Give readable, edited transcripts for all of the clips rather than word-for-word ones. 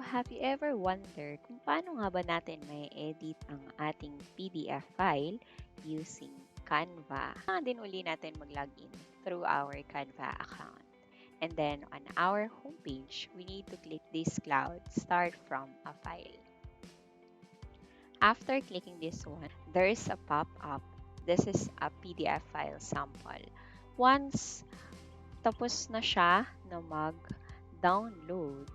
have you ever wondered kung paano nga ba natin may edit ang ating PDF file using Canva? Kailangan din uli natin mag-login through our Canva account. And then on our homepage, we need to click this cloud, start from a file. After clicking this one, there's a pop-up. This is a PDF file sample. Once tapos na siya na mag-download,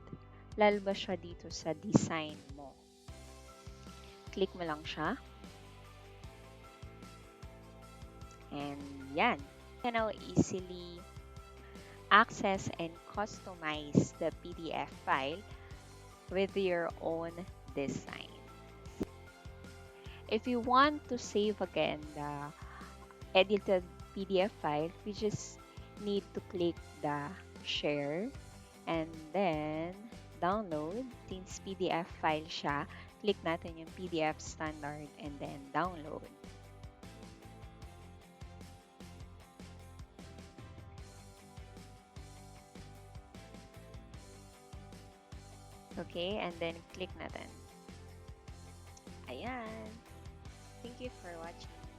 lalabas siya dito sa design mo. Click mo lang siya. And yan. You can now easily access and customize the PDF file with your own design. If you want to save again the edited PDF file, we just need to click the share and then download. Since PDF file siya, click natin yung PDF standard and then download. Okay, and then click natin. Ayan. Thank you for watching.